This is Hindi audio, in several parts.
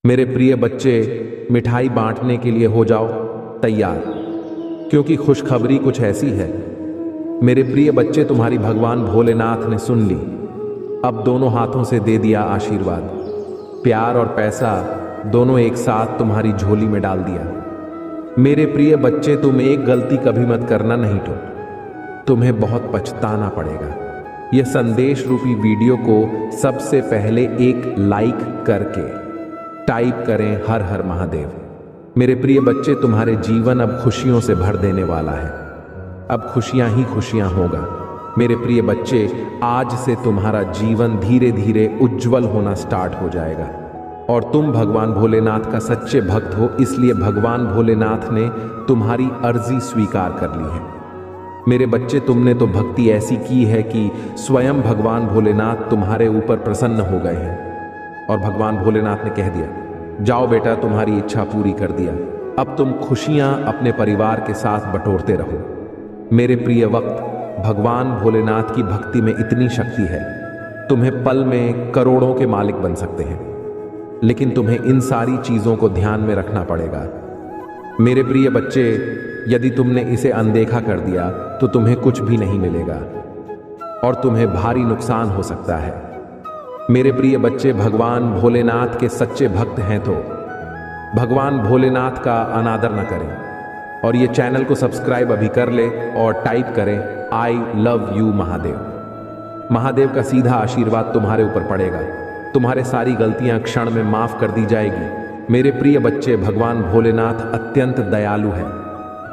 मेरे प्रिय बच्चे, मिठाई बांटने के लिए हो जाओ तैयार, क्योंकि खुशखबरी कुछ ऐसी है। मेरे प्रिय बच्चे, तुम्हारी भगवान भोलेनाथ ने सुन ली। अब दोनों हाथों से दे दिया आशीर्वाद। प्यार और पैसा दोनों एक साथ तुम्हारी झोली में डाल दिया। मेरे प्रिय बच्चे, तुम एक गलती कभी मत करना, नहीं तो तुम्हें बहुत पछताना पड़ेगा। यह संदेश रूपी वीडियो को सबसे पहले एक लाइक करके टाइप करें हर हर महादेव। मेरे प्रिय बच्चे, तुम्हारे जीवन अब खुशियों से भर देने वाला है। अब खुशियां ही खुशियां होगा। मेरे प्रिय बच्चे, आज से तुम्हारा जीवन धीरे धीरे उज्जवल होना स्टार्ट हो जाएगा। और तुम भगवान भोलेनाथ का सच्चे भक्त हो, इसलिए भगवान भोलेनाथ ने तुम्हारी अर्जी स्वीकार कर ली है। मेरे बच्चे, तुमने तो भक्ति ऐसी की है कि स्वयं भगवान भोलेनाथ तुम्हारे ऊपर प्रसन्न हो गए हैं। और भगवान भोलेनाथ ने कह दिया, जाओ बेटा, तुम्हारी इच्छा पूरी कर दिया। अब तुम खुशियां अपने परिवार के साथ बटोरते रहो। मेरे प्रिय वक्त, भगवान भोलेनाथ की भक्ति में इतनी शक्ति है, तुम्हें पल में करोड़ों के मालिक बन सकते हैं। लेकिन तुम्हें इन सारी चीजों को ध्यान में रखना पड़ेगा। मेरे प्रिय बच्चे, यदि तुमने इसे अनदेखा कर दिया तो तुम्हें कुछ भी नहीं मिलेगा और तुम्हें भारी नुकसान हो सकता है। मेरे प्रिय बच्चे, भगवान भोलेनाथ के सच्चे भक्त हैं तो भगवान भोलेनाथ का अनादर न करें। और ये चैनल को सब्सक्राइब अभी कर ले और टाइप करें I love you Mahadev. Mahadev का सीधा आशीर्वाद तुम्हारे ऊपर पड़ेगा। तुम्हारे सारी गलतियां क्षण में माफ कर दी जाएगी। मेरे प्रिय बच्चे, भगवान भोलेनाथ अत्यंत दयालु है,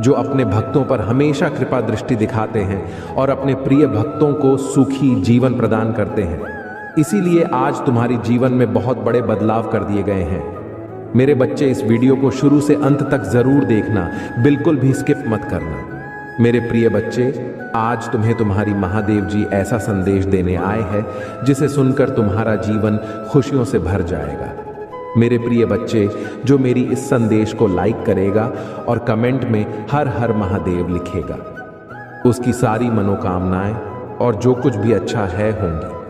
जो अपने भक्तों पर हमेशा कृपा दृष्टि दिखाते हैं और अपने प्रिय भक्तों को सुखी जीवन प्रदान करते हैं। इसीलिए आज तुम्हारी जीवन में बहुत बड़े बदलाव कर दिए गए हैं। मेरे बच्चे, इस वीडियो को शुरू से अंत तक जरूर देखना, बिल्कुल भी स्किप मत करना। मेरे प्रिय बच्चे, आज तुम्हें तुम्हारी महादेव जी ऐसा संदेश देने आए हैं जिसे सुनकर तुम्हारा जीवन खुशियों से भर जाएगा। मेरे प्रिय बच्चे, जो मेरी इस संदेश को लाइक करेगा और कमेंट में हर हर महादेव लिखेगा, उसकी सारी मनोकामनाएं और जो कुछ भी अच्छा है होंगी,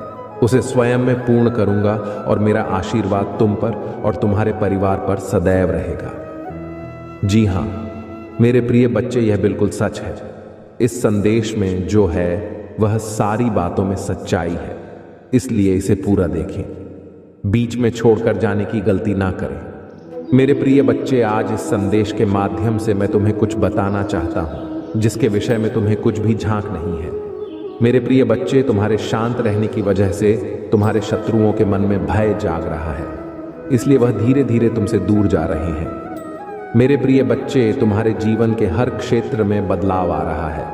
उसे स्वयं में पूर्ण करूंगा और मेरा आशीर्वाद तुम पर और तुम्हारे परिवार पर सदैव रहेगा। जी हां मेरे प्रिय बच्चे, यह बिल्कुल सच है। इस संदेश में जो है वह सारी बातों में सच्चाई है, इसलिए इसे पूरा देखें। बीच में छोड़कर जाने की गलती ना करें। मेरे प्रिय बच्चे, आज इस संदेश के माध्यम से मैं तुम्हें कुछ बताना चाहता हूं जिसके विषय में तुम्हें कुछ भी झांक नहीं है। मेरे प्रिय बच्चे, तुम्हारे शांत रहने की वजह से तुम्हारे शत्रुओं के मन में भय जाग रहा है, इसलिए वह धीरे धीरे तुमसे दूर जा रहे हैं। मेरे प्रिय बच्चे, तुम्हारे जीवन के हर क्षेत्र में बदलाव आ रहा है।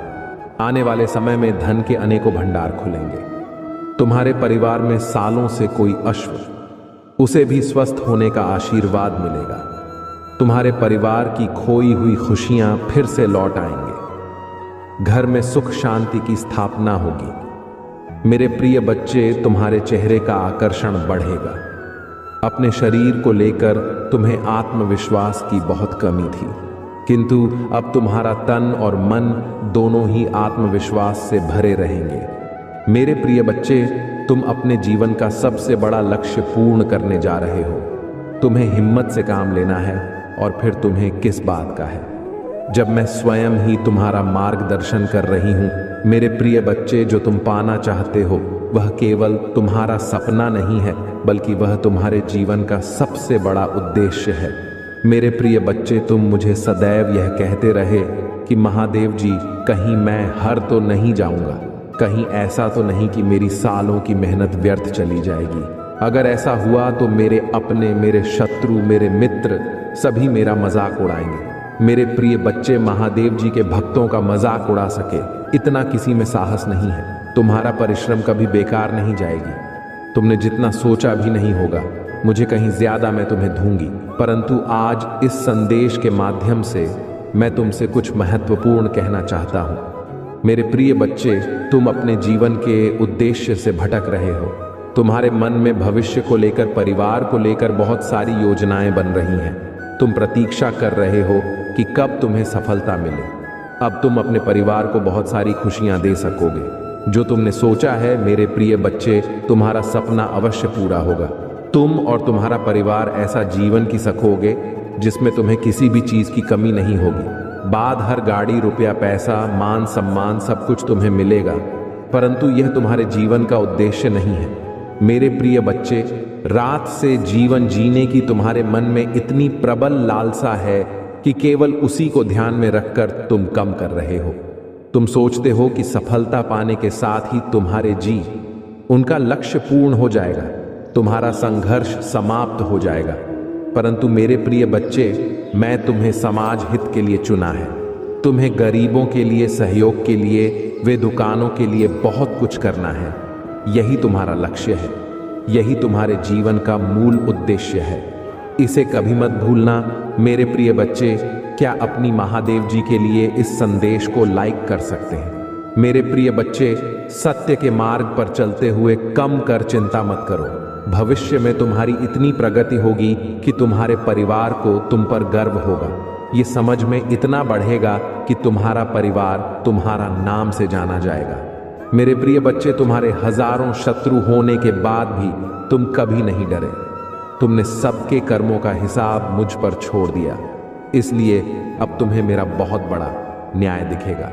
आने वाले समय में धन के अनेकों भंडार खुलेंगे। तुम्हारे परिवार में सालों से कोई अश्व, उसे भी स्वस्थ होने का आशीर्वाद मिलेगा। तुम्हारे परिवार की खोई हुई खुशियां फिर से लौट आएंगे। घर में सुख शांति की स्थापना होगी। मेरे प्रिय बच्चे, तुम्हारे चेहरे का आकर्षण बढ़ेगा। अपने शरीर को लेकर तुम्हें आत्मविश्वास की बहुत कमी थी, किंतु अब तुम्हारा तन और मन दोनों ही आत्मविश्वास से भरे रहेंगे। मेरे प्रिय बच्चे, तुम अपने जीवन का सबसे बड़ा लक्ष्य पूर्ण करने जा रहे हो। तुम्हें हिम्मत से काम लेना है, और फिर तुम्हें किस बात का है जब मैं स्वयं ही तुम्हारा मार्गदर्शन कर रही हूं। मेरे प्रिय बच्चे, जो तुम पाना चाहते हो वह केवल तुम्हारा सपना नहीं है, बल्कि वह तुम्हारे जीवन का सबसे बड़ा उद्देश्य है। मेरे प्रिय बच्चे, तुम मुझे सदैव यह कहते रहे कि महादेव जी, कहीं मैं हार तो नहीं जाऊंगा, कहीं ऐसा तो नहीं कि मेरी सालों की मेहनत व्यर्थ चली जाएगी। अगर ऐसा हुआ तो मेरे अपने, मेरे शत्रु, मेरे मित्र सभी मेरा मजाक उड़ाएंगे। मेरे प्रिय बच्चे, महादेव जी के भक्तों का मजाक उड़ा सके इतना किसी में साहस नहीं है। तुम्हारा परिश्रम कभी बेकार नहीं जाएगी। तुमने जितना सोचा भी नहीं होगा। मुझे कहीं ज्यादा मैं तुम्हें दूंगी, परंतु आज इस संदेश के माध्यम से मैं तुमसे कुछ महत्वपूर्ण कहना चाहता हूं। मेरे प्रिय बच्चे, तुम अपने जीवन के उद्देश्य से भटक रहे हो। तुम्हारे मन में भविष्य को लेकर, परिवार को लेकर बहुत सारी योजनाएं बन रही हैं। तुम प्रतीक्षा कर रहे हो कि कब तुम्हें सफलता मिले। अब तुम अपने परिवार को बहुत सारी खुशियां दे सकोगे। जो तुमने सोचा है मेरे प्रिय बच्चे, तुम्हारा सपना अवश्य पूरा होगा। तुम और तुम्हारा परिवार ऐसा जीवन की सकोगे जिसमें तुम्हें किसी भी चीज की कमी नहीं होगी। बाद हर गाड़ी, रुपया, पैसा, मान सम्मान सब कुछ तुम्हें मिलेगा, परंतु यह तुम्हारे जीवन का उद्देश्य नहीं है। मेरे प्रिय बच्चे, रात से जीवन जीने की तुम्हारे मन में इतनी प्रबल लालसा है कि केवल उसी को ध्यान में रखकर तुम कम कर रहे हो। तुम सोचते हो कि सफलता पाने के साथ ही तुम्हारे उनका लक्ष्य पूर्ण हो जाएगा, तुम्हारा संघर्ष समाप्त हो जाएगा। परंतु मेरे प्रिय बच्चे, मैं तुम्हें समाज हित के लिए चुना है। तुम्हें गरीबों के लिए, सहयोग के लिए, वे दुकानों के लिए बहुत कुछ करना है। यही तुम्हारा लक्ष्य है, यही तुम्हारे जीवन का मूल उद्देश्य है। इसे कभी मत भूलना। मेरे प्रिय बच्चे, क्या अपनी महादेव जी के लिए इस संदेश को लाइक कर सकते हैं? मेरे प्रिय बच्चे, सत्य के मार्ग पर चलते हुए कम कर चिंता मत करो। भविष्य में तुम्हारी इतनी प्रगति होगी कि तुम्हारे परिवार को तुम पर गर्व होगा। ये समझ में इतना बढ़ेगा कि तुम्हारा परिवार तुम्हारा नाम से जाना जाएगा। मेरे प्रिय बच्चे, तुम्हारे हजारों शत्रु होने के बाद भी तुम कभी नहीं डरे। तुमने सबके कर्मों का हिसाब मुझ पर छोड़ दिया, इसलिए अब तुम्हें मेरा बहुत बड़ा न्याय दिखेगा।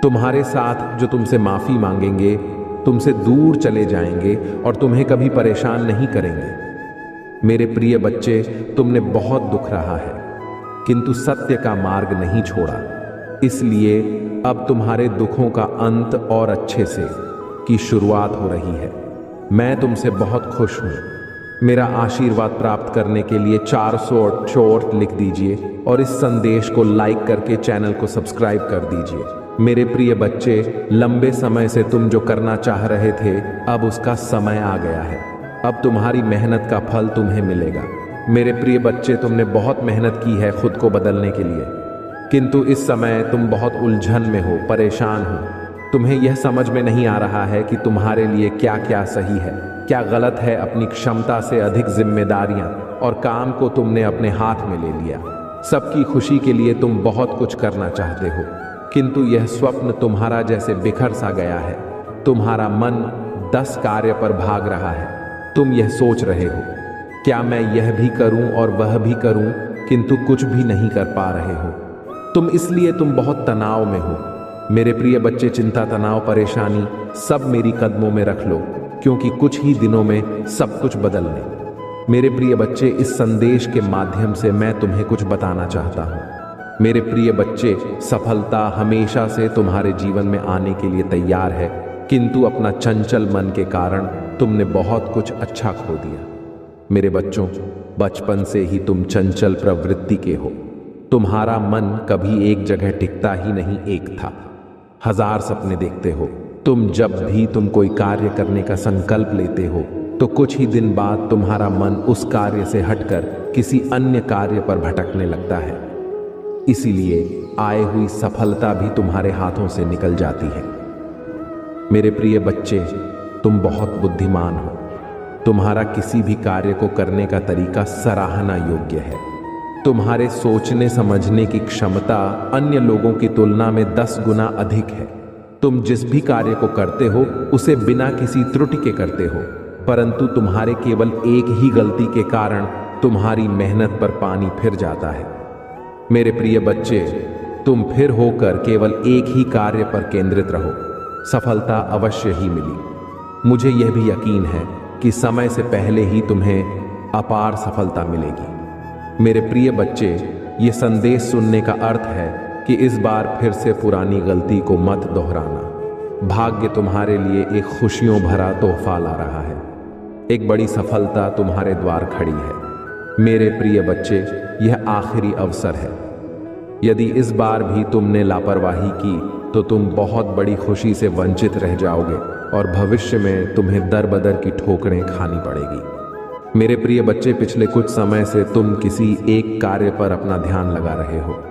तुम्हारे साथ जो तुमसे माफी मांगेंगे, तुमसे दूर चले जाएंगे और तुम्हें कभी परेशान नहीं करेंगे। मेरे प्रिय बच्चे, तुमने बहुत दुख रहा है, किंतु सत्य का मार्ग नहीं छोड़ा, इसलिए अब तुम्हारे दुखों का अंत और अच्छे से की शुरुआत हो रही है। मैं तुमसे बहुत खुश हूं। मेरा आशीर्वाद प्राप्त करने के लिए 400 शॉर्ट लिख दीजिए और इस संदेश को लाइक करके चैनल को सब्सक्राइब कर दीजिए। मेरे प्रिय बच्चे, लंबे समय से तुम जो करना चाह रहे थे, अब उसका समय आ गया है। अब तुम्हारी मेहनत का फल तुम्हें मिलेगा। मेरे प्रिय बच्चे, तुमने बहुत मेहनत की है खुद को बदलने के लिए, किंतु इस समय तुम बहुत उलझन में हो, परेशान हो। तुम्हें यह समझ में नहीं आ रहा है कि तुम्हारे लिए क्या क्या सही है, क्या गलत है। अपनी क्षमता से अधिक जिम्मेदारियां और काम को तुमने अपने हाथ में ले लिया। सबकी खुशी के लिए तुम बहुत कुछ करना चाहते हो, किंतु यह स्वप्न तुम्हारा जैसे बिखर सा गया है। तुम्हारा मन 10 कार्य पर भाग रहा है। तुम यह सोच रहे हो, क्या मैं यह भी करूं और वह भी करूं, किंतु कुछ भी नहीं कर पा रहे हो। तुम बहुत तनाव में हो। मेरे प्रिय बच्चे, चिंता, तनाव, परेशानी सब मेरी कदमों में रख लो, क्योंकि कुछ ही दिनों में सब कुछ बदलने। मेरे प्रिय बच्चे, इस संदेश के माध्यम से मैं तुम्हें कुछ बताना चाहता हूं। मेरे प्रिय बच्चे, सफलता हमेशा से तुम्हारे जीवन में आने के लिए तैयार है, किंतु अपना चंचल मन के कारण तुमने बहुत कुछ अच्छा खो दिया। मेरे बच्चों, बचपन से ही तुम चंचल प्रवृत्ति के हो। तुम्हारा मन कभी एक जगह टिकता ही नहीं एक था। 1000 सपने देखते हो। जब भी तुम कोई कार्य करने का संकल्प लेते हो, तो कुछ ही दिन बाद तुम्हारा मन उस कार्य से हटकर किसी अन्य कार्य पर भटकने लगता है। इसीलिए आए हुई सफलता भी तुम्हारे हाथों से निकल जाती है। मेरे प्रिय बच्चे, तुम बहुत बुद्धिमान हो। तुम्हारा किसी भी कार्य को करने का तरीका सराहना योग्य है। तुम्हारे सोचने समझने की क्षमता अन्य लोगों की तुलना में 10 गुना अधिक है। तुम जिस भी कार्य को करते हो, उसे बिना किसी त्रुटि के करते हो, परंतु तुम्हारे केवल एक ही गलती के कारण तुम्हारी मेहनत पर पानी फिर जाता है। मेरे प्रिय बच्चे, तुम फिर होकर केवल एक ही कार्य पर केंद्रित रहो, सफलता अवश्य ही मिली। मुझे यह भी यकीन है कि समय से पहले ही तुम्हें अपार सफलता मिलेगी। मेरे प्रिय बच्चे, ये संदेश सुनने का अर्थ है कि इस बार फिर से पुरानी गलती को मत दोहराना। भाग्य तुम्हारे लिए एक खुशियों भरा तोहफा ला रहा है। एक बड़ी सफलता तुम्हारे द्वार खड़ी है। मेरे प्रिय बच्चे, यह आखिरी अवसर है। यदि इस बार भी तुमने लापरवाही की, तो तुम बहुत बड़ी खुशी से वंचित रह जाओगे और भविष्य में तुम्हें दर बदर की ठोकरें खानी पड़ेगी। मेरे प्रिय बच्चे, पिछले कुछ समय से तुम किसी एक कार्य पर अपना ध्यान लगा रहे हो।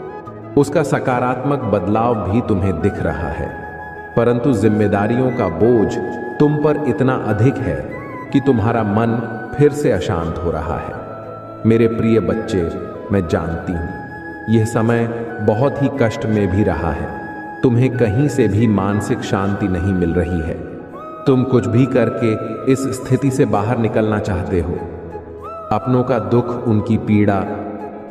उसका सकारात्मक बदलाव भी तुम्हें दिख रहा है, परंतु जिम्मेदारियों का बोझ तुम पर इतना अधिक है कि तुम्हारा मन फिर से अशांत हो रहा है। मेरे प्रिय बच्चे, मैं जानती हूं यह समय बहुत ही कष्ट में भी रहा है। तुम्हें कहीं से भी मानसिक शांति नहीं मिल रही है। तुम कुछ भी करके इस स्थिति से बाहर निकलना चाहते हो, अपनों का दुख, उनकी पीड़ा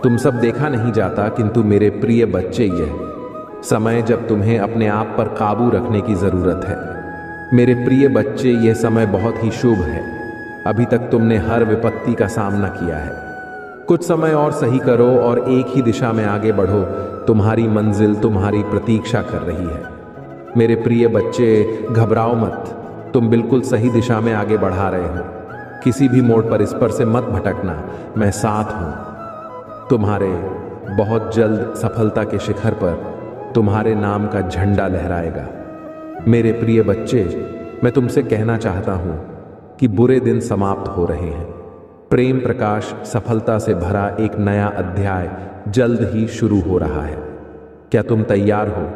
तुम सब देखा नहीं जाता, किंतु मेरे प्रिय बच्चे, यह समय जब तुम्हें अपने आप पर काबू रखने की जरूरत है। मेरे प्रिय बच्चे, यह समय बहुत ही शुभ है। अभी तक तुमने हर विपत्ति का सामना किया है। कुछ समय और सही करो और एक ही दिशा में आगे बढ़ो। तुम्हारी मंजिल तुम्हारी प्रतीक्षा कर रही है। मेरे प्रिय बच्चे, घबराओ मत, तुम बिल्कुल सही दिशा में आगे बढ़ा रहे हो। किसी भी मोड़ पर इस पर से मत भटकना, मैं साथ हूं। तुम्हारे बहुत जल्द सफलता के शिखर पर तुम्हारे नाम का झंडा लहराएगा। मेरे प्रिय बच्चे, मैं तुमसे कहना चाहता हूं कि बुरे दिन समाप्त हो रहे हैं। प्रेम प्रकाश सफलता से भरा एक नया अध्याय जल्द ही शुरू हो रहा है। क्या तुम तैयार हो?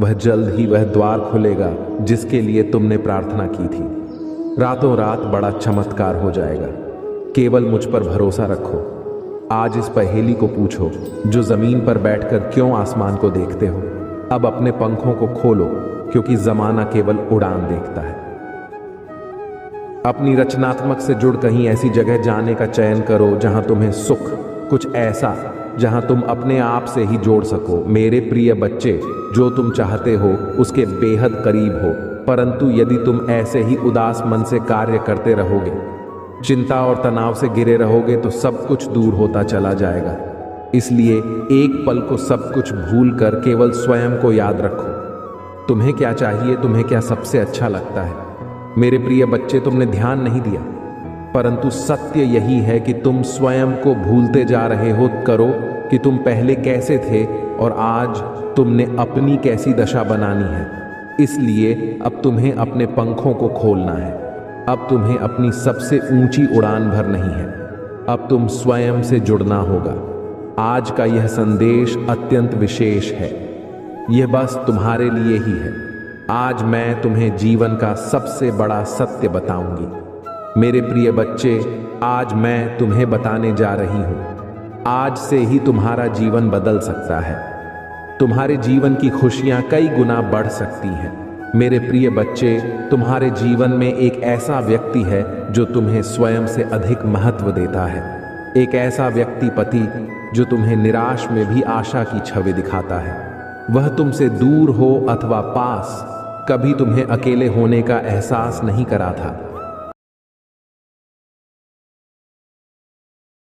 वह जल्द ही वह द्वार खुलेगा जिसके लिए तुमने प्रार्थना की थी। रातों रात बड़ा चमत्कार हो जाएगा। केवल मुझ पर भरोसा रखो। आज इस पहेली को पूछो, जो जमीन पर बैठकर क्यों आसमान को देखते हो? अब अपने पंखों को खोलो, क्योंकि जमाना केवल उड़ान देखता है। अपनी रचनात्मक से जुड़ कहीं ऐसी जगह जाने का चयन करो जहां तुम्हें सुख, कुछ ऐसा जहां तुम अपने आप से ही जोड़ सको। मेरे प्रिय बच्चे, जो तुम चाहते हो उसके बेहद करीब हो, परंतु यदि तुम ऐसे ही उदास मन से कार्य करते रहोगे, चिंता और तनाव से घिरे रहोगे, तो सब कुछ दूर होता चला जाएगा। इसलिए एक पल को सब कुछ भूल कर केवल स्वयं को याद रखो। तुम्हें क्या चाहिए, तुम्हें क्या सबसे अच्छा लगता है? मेरे प्रिय बच्चे, तुमने ध्यान नहीं दिया, परंतु सत्य यही है कि तुम स्वयं को भूलते जा रहे हो। करो कि तुम पहले कैसे थे और आज तुमने अपनी कैसी दशा बनानी है। इसलिए अब तुम्हें अपने पंखों को खोलना है। अब तुम्हें अपनी सबसे ऊंची उड़ान भरनी है। अब तुम स्वयं से जुड़ना होगा। आज का यह संदेश अत्यंत विशेष है। यह बस तुम्हारे लिए ही है। आज मैं तुम्हें जीवन का सबसे बड़ा सत्य बताऊंगी। मेरे प्रिय बच्चे, आज मैं तुम्हें बताने जा रही हूं। आज से ही तुम्हारा जीवन बदल सकता है। तुम्हारे जीवन की खुशियां कई गुना बढ़ सकती हैं। मेरे प्रिय बच्चे, तुम्हारे जीवन में एक ऐसा व्यक्ति है जो तुम्हें स्वयं से अधिक महत्व देता है। एक ऐसा व्यक्ति, पति, जो तुम्हें निराश में भी आशा की छवि दिखाता है। वह तुमसे दूर हो अथवा पास, कभी तुम्हें अकेले होने का एहसास नहीं कराता।